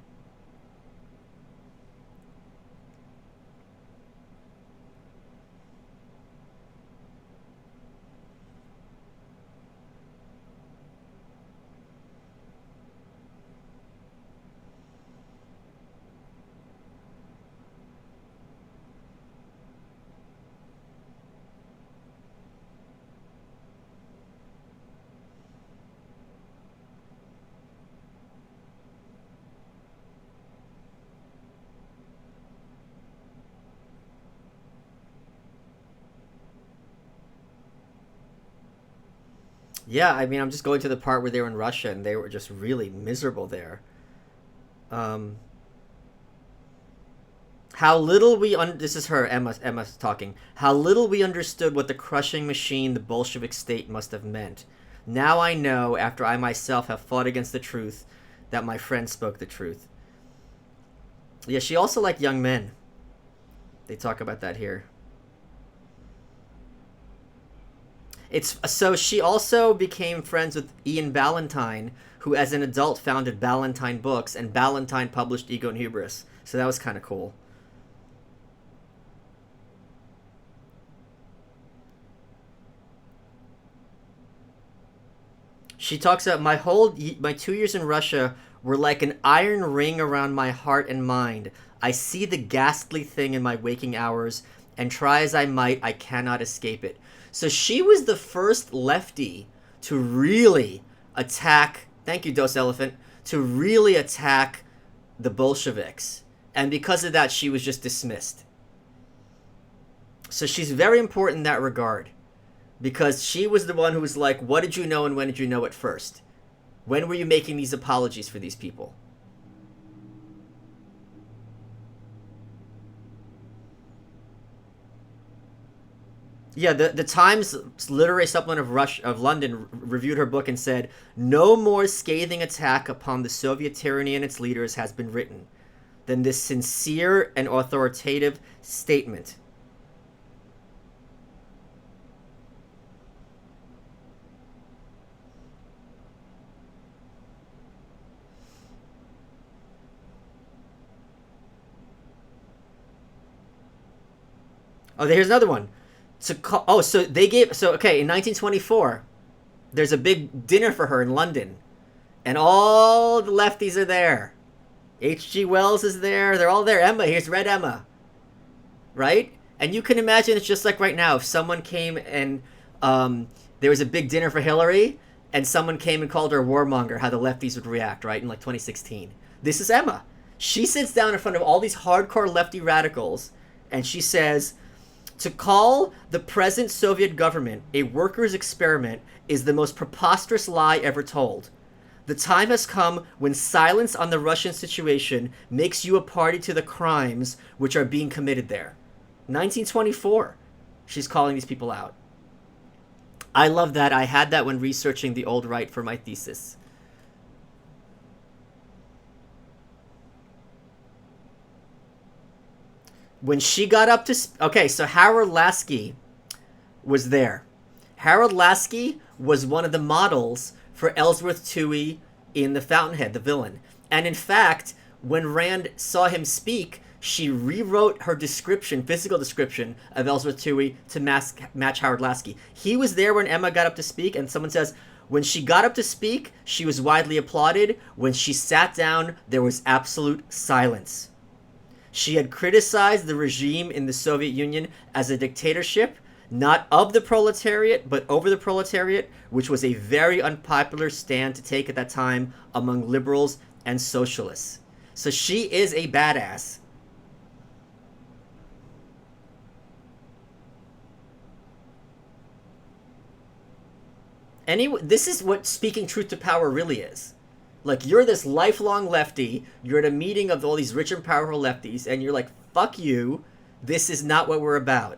[SPEAKER 1] Yeah, I mean, I'm just going to the part where they were in Russia and they were just really miserable there. Um, how little this is her, Emma's talking. How little we understood what the crushing machine the Bolshevik state must have meant. Now I know, after I myself have fought against the truth, that my friend spoke the truth. Yeah, she also liked young men. They talk about that here. It's so she also became friends with Ian Ballantine, who as an adult founded Ballantine Books, and Ballantine published Ego and Hubris. So that was kind of cool. She talks about my 2 years in Russia were like an iron ring around my heart and mind. I see the ghastly thing in my waking hours, and try as I might, I cannot escape it. So she was the first lefty to really attack. Thank you, Dose Elephant. To really attack the Bolsheviks, and because of that, she was just dismissed. So she's very important in that regard, because she was the one who was like, what did you know and when did you know it first? When were you making these apologies for these people? Yeah, the Times literary supplement of London reviewed her book and said, no more scathing attack upon the Soviet tyranny and its leaders has been written than this sincere and authoritative statement. Oh, here's another one. So they gave, so okay, in 1924, there's a big dinner for her in London, and all the lefties are there. H.G. Wells is there. They're all there. Emma, here's Red Emma, right? And you can imagine it's just like right now if someone came and there was a big dinner for Hillary, and someone came and called her a warmonger, how the lefties would react, right? In like 2016. This is Emma. She sits down in front of all these hardcore lefty radicals, and she says, to call the present Soviet government a workers' experiment is the most preposterous lie ever told. The time has come when silence on the Russian situation makes you a party to the crimes which are being committed there. 1924. She's calling these people out. I love that. I had that when researching the old right for my thesis. When she got up to... Okay, so Harold Lasky was there. Harold Lasky was one of the models for Ellsworth Toohey in The Fountainhead, the villain. And in fact, when Rand saw him speak, she rewrote her description, physical description of Ellsworth Toohey to match Harold Lasky. He was there when Emma got up to speak, and someone says, when she got up to speak, she was widely applauded. When she sat down, there was absolute silence. She had criticized the regime in the Soviet Union as a dictatorship, not of the proletariat, but over the proletariat, which was a very unpopular stand to take at that time among liberals and socialists. So she is a badass. This is what speaking truth to power really is. Like, you're this lifelong lefty, you're at a meeting of all these rich and powerful lefties, and you're like, fuck you, this is not what we're about.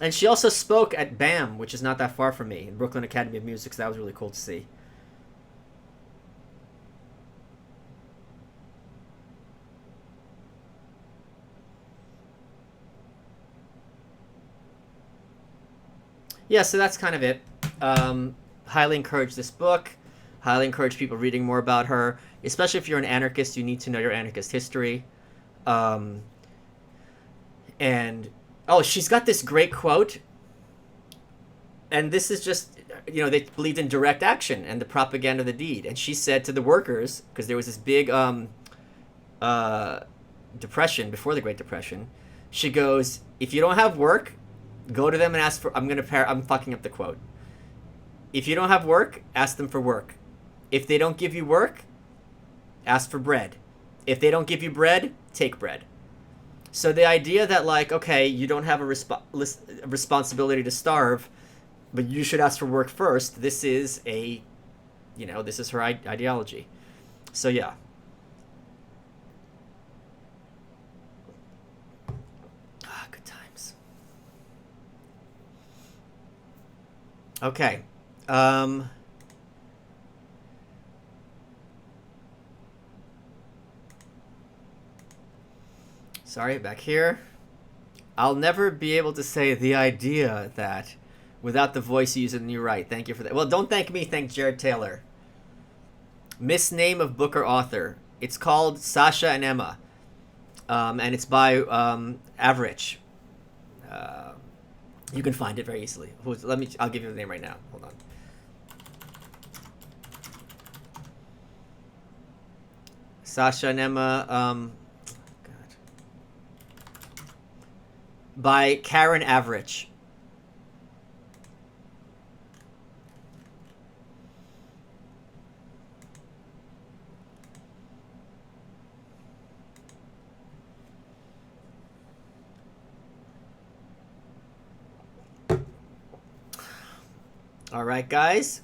[SPEAKER 1] And she also spoke at BAM, which is not that far from me, in Brooklyn Academy of Music, so that was really cool to see. Yeah, so that's kind of it. Highly encourage this book. Highly encourage people reading more about her. Especially if you're an anarchist, you need to know your anarchist history. Um, and, oh, she's got this great quote. And this is just, they believed in direct action and the propaganda of the deed. And she said to the workers, because there was this big uh, depression before the Great Depression, she goes, if you don't have work, go to them and ask for, I'm fucking up the quote. If you don't have work, ask them for work. If they don't give you work, ask for bread. If they don't give you bread, take bread. So the idea that, like, okay, you don't have a responsibility to starve, but you should ask for work first, this is this is her ideology. So yeah. Good times. Okay. Sorry, back here. I'll never be able to say the idea that without the voice using you right. Thank you for that. Well, don't thank me. Thank Jared Taylor. Misname of book or author. It's called Sasha and Emma, and it's by Average. Uh, you can find it very easily. Let me. I'll give you the name right now. Hold on. Sasha and Emma. God. By Karen Average. All right, guys.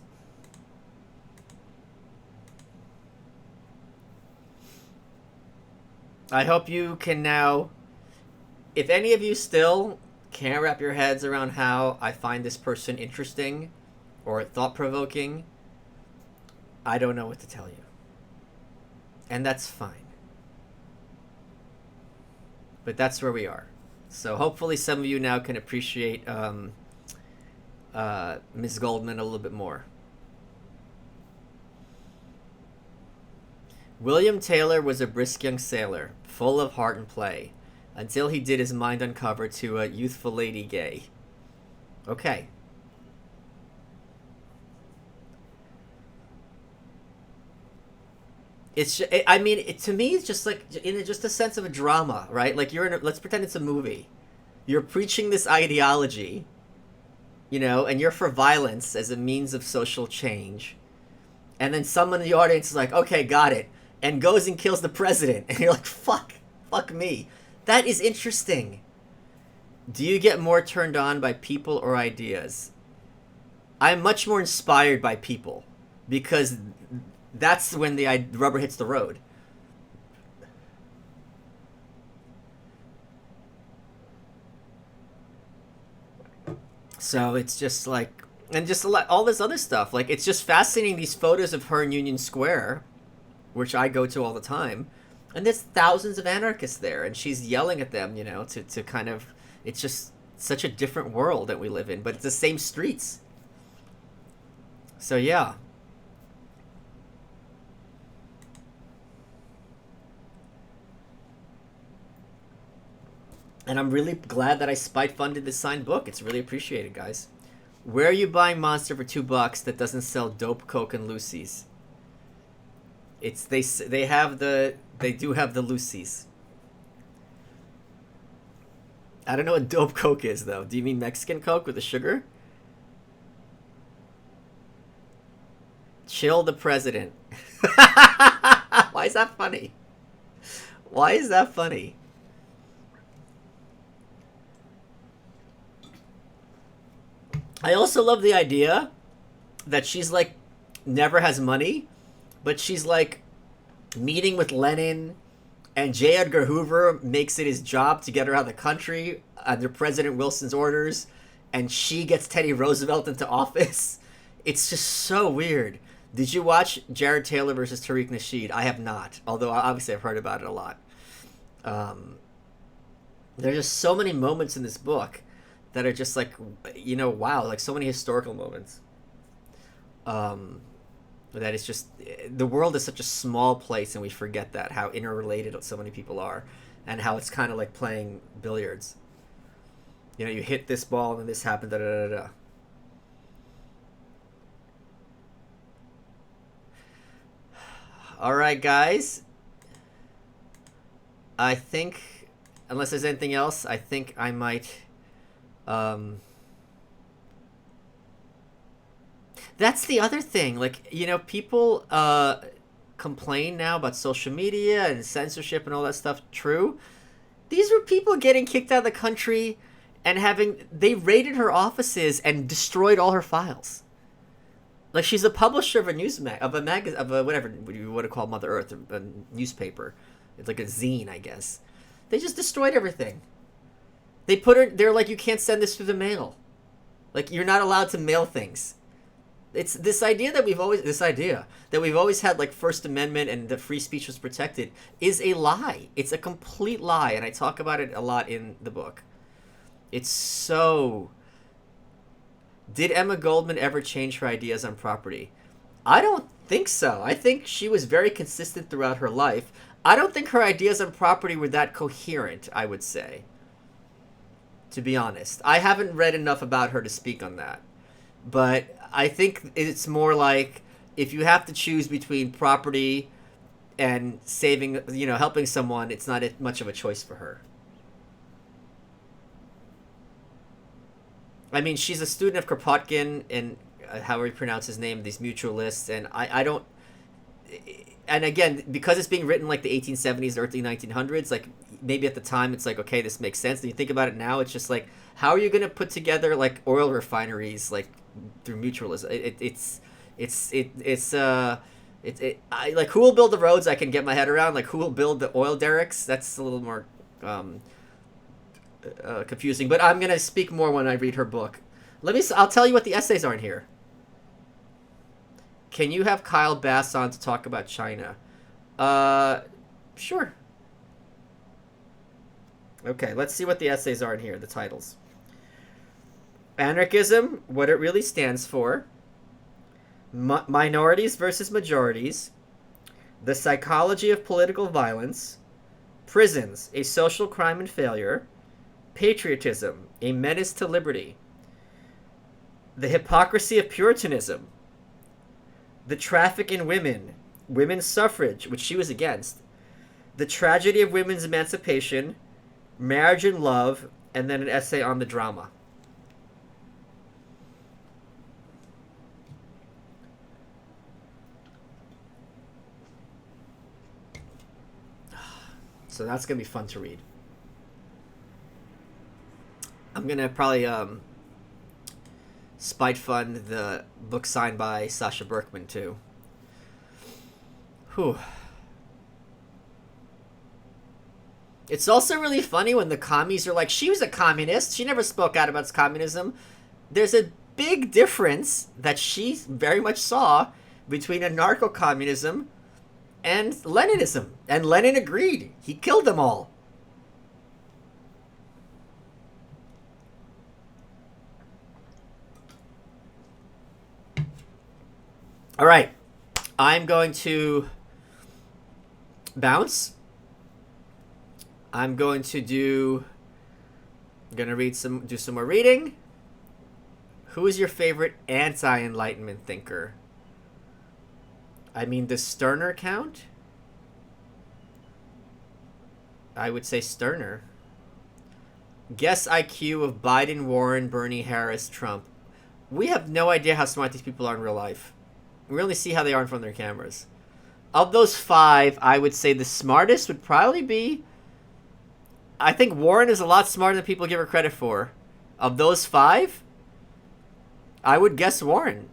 [SPEAKER 1] I hope you can now, if any of you still can't wrap your heads around how I find this person interesting or thought-provoking, I don't know what to tell you. And that's fine. But that's where we are. So hopefully some of you now can appreciate Ms. Goldman a little bit more. William Taylor was a brisk young sailor, full of heart and play, until he did his mind uncover to a youthful lady gay. Okay. It's, I mean, to me, it's just like, in just a sense of a drama, right? Like, you're in let's pretend it's a movie. You're preaching this ideology, you know, and you're for violence as a means of social change. And then someone in the audience is like, okay, got it. And goes and kills the president. And you're like, fuck me. That is interesting. Do you get more turned on by people or ideas? I'm much more inspired by people, because that's when the rubber hits the road. So it's just like, and just all this other stuff. Like, it's just fascinating, these photos of her in Union Square, which I go to all the time, and there's thousands of anarchists there, and she's yelling at them, you know, to kind of, it's just such a different world that we live in, but it's the same streets. So yeah. And I'm really glad that I spite funded this signed book. It's really appreciated, guys. Where are you buying Monster for $2 that doesn't sell dope, coke, and Lucy's? It's they do have the Lucy's. I don't know what dope coke is, though. Do you mean Mexican coke with the sugar? Chill the president. Why is that funny? Why is that funny? I also love the idea that she's like never has money, but she's like meeting with Lenin, and J. Edgar Hoover makes it his job to get her out of the country under President Wilson's orders, and she gets Teddy Roosevelt into office. It's just so weird. Did you watch Jared Taylor versus Tariq Nasheed? I have not, although obviously I've heard about it a lot. There's just so many moments in this book that are just like, you know, wow, like so many historical moments. That it's just, the world is such a small place, and we forget that, how interrelated so many people are, and how it's kind of like playing billiards. You know, you hit this ball and then this happened, da da da da. All right, guys. I think, unless there's anything else, I think I might. That's the other thing. Like, you know, people complain now about social media and censorship and all that stuff. True. These were people getting kicked out of the country and they raided her offices and destroyed all her files. Like, she's a publisher of a whatever you would have called Mother Earth, a newspaper. It's like a zine, I guess. They just destroyed everything. They're like, you can't send this through the mail. Like, you're not allowed to mail things. It's this idea that we've always had, like, First Amendment and the free speech was protected, is a lie. It's a complete lie, and I talk about it a lot in the book. It's so. Did Emma Goldman ever change her ideas on property? I don't think so. I think she was very consistent throughout her life. I don't think her ideas on property were that coherent, I would say. To be honest, I haven't read enough about her to speak on that. But I think it's more like, if you have to choose between property and saving, helping someone, it's not much of a choice for her. I mean, she's a student of Kropotkin and however you pronounce his name, these mutualists, and I don't. And again, because it's being written like the 1870s, early 1900s, like, maybe at the time it's like, okay, this makes sense. And you think about it now, it's just like, how are you going to put together like oil refineries like through mutualism? Like, who will build the roads? I can get my head around. Like, who will build the oil derricks? That's a little more confusing. But I'm gonna speak more when I read her book. I'll tell you what the essays are in here. Can you have Kyle Bass on to talk about China? Sure. Okay, let's see what the essays are in here, the titles. Anarchism, what it really stands for. Minorities versus majorities. The psychology of political violence. Prisons, a social crime and failure. Patriotism, a menace to liberty. The hypocrisy of Puritanism. The traffic in women. Women's suffrage, which she was against. The tragedy of women's emancipation. Marriage and love. And then an essay on the drama. So that's going to be fun to read. I'm going to probably spite fund the book signed by Sasha Berkman, too. Whew. It's also really funny when the commies are like, she was a communist. She never spoke out about communism. There's a big difference that she very much saw between anarcho-communism and Leninism. And Lenin agreed. He killed them all. All right. I'm going to bounce. I'm going to do some more reading. Who is your favorite anti-Enlightenment thinker? I mean, does Stirner count? I would say Stirner. Guess IQ of Biden, Warren, Bernie, Harris, Trump. We have no idea how smart these people are in real life. We only see how they are in front of their cameras. Of those five, I would say the smartest would probably be... I think Warren is a lot smarter than people give her credit for. Of those five, I would guess Warren.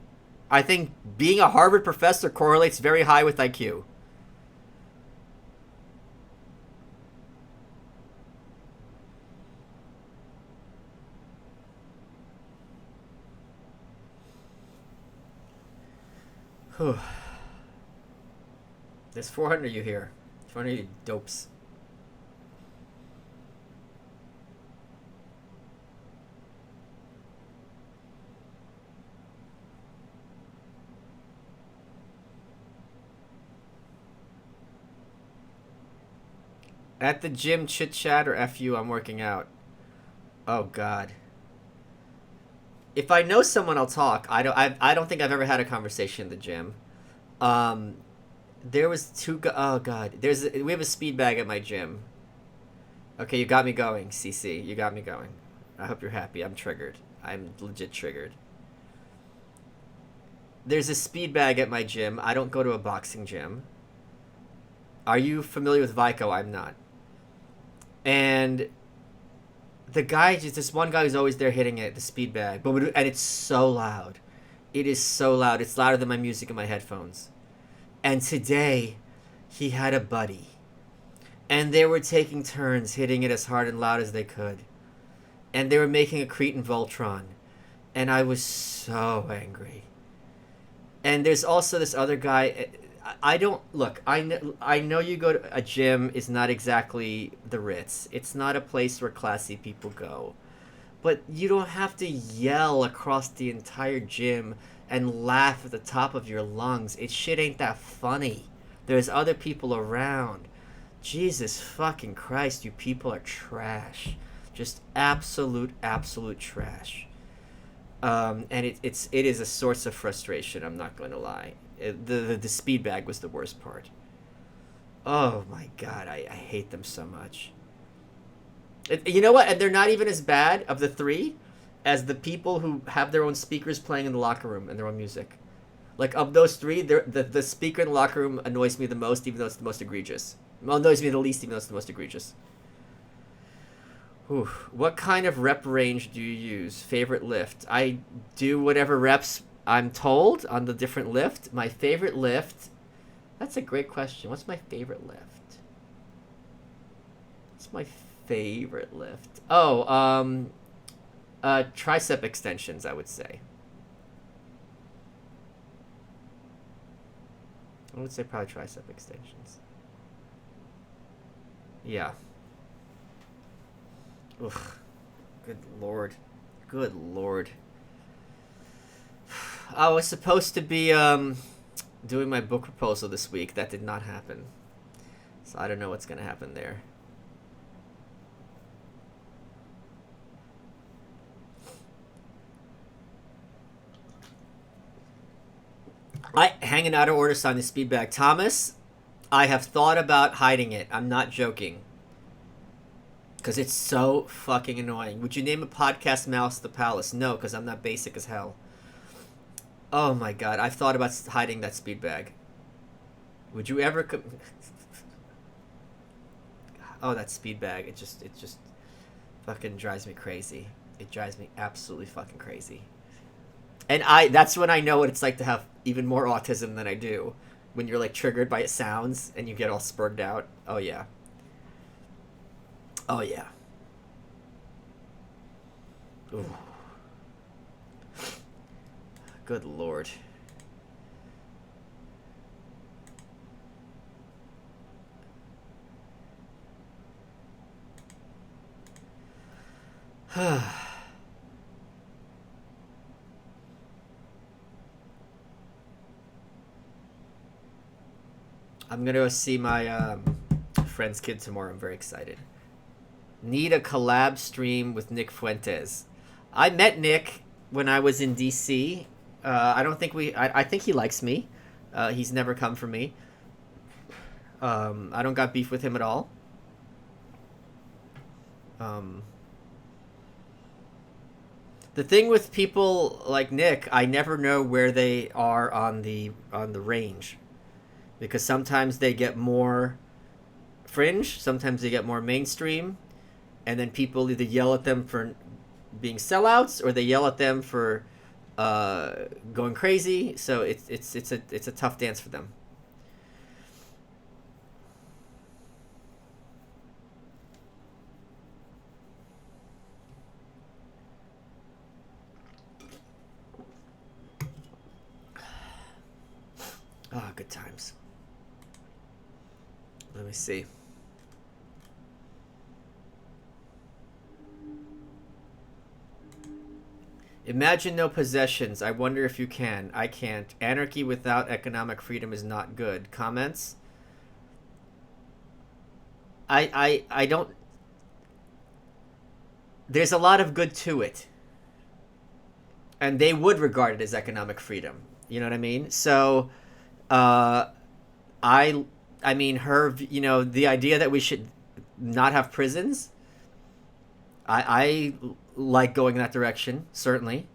[SPEAKER 1] I think being a Harvard professor correlates very high with IQ. Whew. There's 400 of you here. 400 of you dopes. At the gym, chit chat, or F you, I'm working out. Oh God. If I know someone, I'll talk. I don't think I've ever had a conversation in the gym. There was oh God. We have a speed bag at my gym. Okay, you got me going, CC. You got me going. I hope you're happy. I'm triggered. I'm legit triggered. There's a speed bag at my gym. I don't go to a boxing gym. Are you familiar with Vico? I'm not. And the guy, just this one guy who's always there hitting it, the speed bag. And it's so loud. It is so loud. It's louder than my music in my headphones. And today, he had a buddy. And they were taking turns hitting it as hard and loud as they could. And they were making a Cretan Voltron. and I was so angry. And there's also this other guy. I don't look. I know you go to a gym is not exactly the Ritz. It's not a place where classy people go. But you don't have to yell across the entire gym and laugh at the top of your lungs. It shit ain't that funny. There's other people around. Jesus fucking Christ, you people are trash. Just absolute trash. And it is a source of frustration. I'm not going to lie. The speed bag was the worst part. Oh my god, I hate them so much. You know what? And they're not even as bad of the three as the people who have their own speakers playing in the locker room and their own music. Like of those three, the speaker in the locker room annoys me the most, even though it's the most egregious. Well, annoys me the least, even though it's the most egregious. Whew. What kind of rep range do you use? Favorite lift? I do whatever reps I'm told on the different lift. My favorite lift. That's a great question. What's my favorite lift? What's my favorite lift? Oh, tricep extensions, I would say. I would say probably tricep extensions. Yeah. Ugh. Good lord. Good lord. I was supposed to be doing my book proposal this week. That did not happen. So I don't know what's going to happen there. Hanging out of order sign the speed bag. Thomas, I have thought about hiding it. I'm not joking. Because it's so fucking annoying. Would you name a podcast Mouse the Palace? No, because I'm not basic as hell. Oh my god, I've thought about hiding that speed bag. Would you ever... Oh, that speed bag. It just fucking drives me crazy. It drives me absolutely fucking crazy. And that's when I know what it's like to have even more autism than I do. When you're like triggered by sounds and you get all spurred out. Oh yeah. Oh yeah. Ooh. Good lord. I'm gonna go see my friend's kid tomorrow. I'm very excited. Need a collab stream with Nick Fuentes. I met Nick when I was in DC. I don't think I think he likes me. He's never come for me. I don't got beef with him at all. The thing with people like Nick, I never know where they are on the range, because sometimes they get more fringe, sometimes they get more mainstream, and then people either yell at them for being sellouts or they yell at them for going crazy. So it's a tough dance for them. Ah, good times. Let me see. Imagine no possessions. I wonder if you can. I can't. Anarchy without economic freedom is not good. Comments? I don't... There's a lot of good to it. And they would regard it as economic freedom. You know what I mean? So, I mean, the idea that we should not have prisons, I like going in that direction, certainly.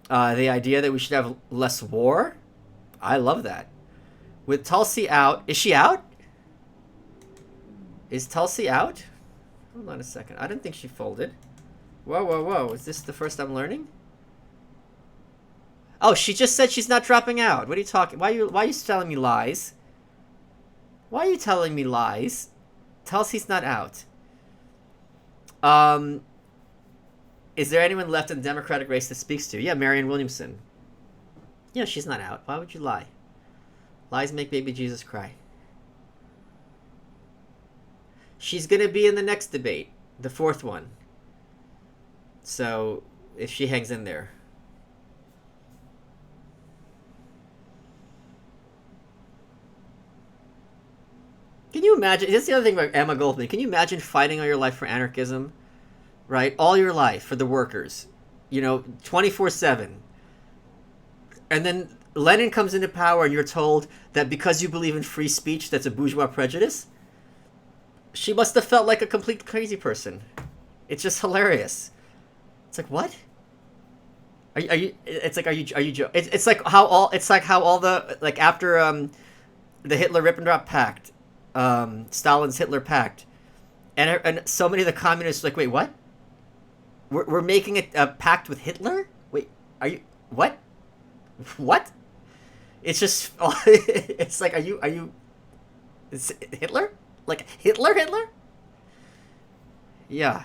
[SPEAKER 1] The idea that we should have less war, I love that. With Tulsi out, is she out? Is Tulsi out? Hold on a second. I don't think she folded. Whoa. Is this the first I'm learning? Oh, she just said she's not dropping out. What are you talking? Why are you telling me lies? Why are you telling me lies? Tulsi's not out. Is there anyone left in the Democratic race that speaks to you? Yeah, Marianne Williamson. Yeah, she's not out. Why would you lie? Lies make baby Jesus cry. She's going to be in the next debate, the fourth one. So, if she hangs in there. Can you imagine? That's the other thing about Emma Goldman. Can you imagine fighting all your life for anarchism? Right? All your life for the workers. 24/7. And then Lenin comes into power and you're told that because you believe in free speech, that's a bourgeois prejudice? She must have felt like a complete crazy person. It's just hilarious. It's like, what? Are you? It's like, are you? It's like how all the after the Hitler-Ribbentrop Pact, Stalin's Hitler Pact, and so many of the communists like, wait, what? We're making a pact with Hitler? Wait, are you what? What? It's just it's like, are you? It's Hitler? Like Hitler? Yeah.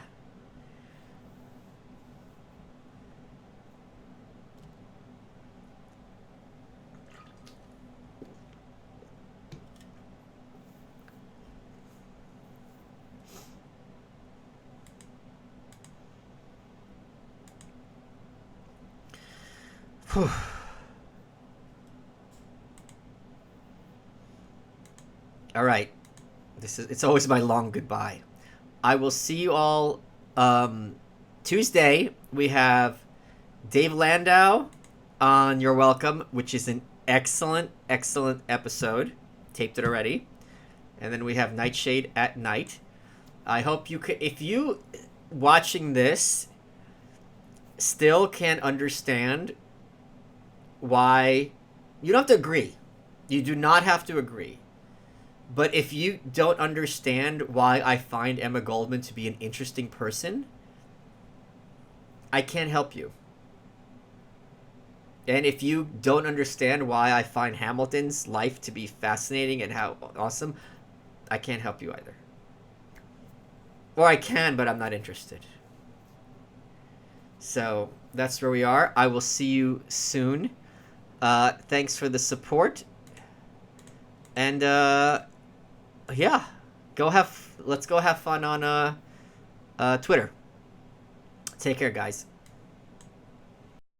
[SPEAKER 1] Whew. All right. It's always my long goodbye. I will see you all Tuesday. We have Dave Landau on You're Welcome, which is an excellent episode. Taped it already. And then we have Nightshade at night. I hope you could, if you watching this still can't understand why, you don't have to agree. You do not have to agree. But if you don't understand why I find Emma Goldman to be an interesting person, I can't help you. And if you don't understand why I find Hamilton's life to be fascinating and how awesome, I can't help you either. Or I can, but I'm not interested. So that's where we are. I will see you soon. Thanks for the support. And yeah, let's go have fun on Twitter. Take care, guys.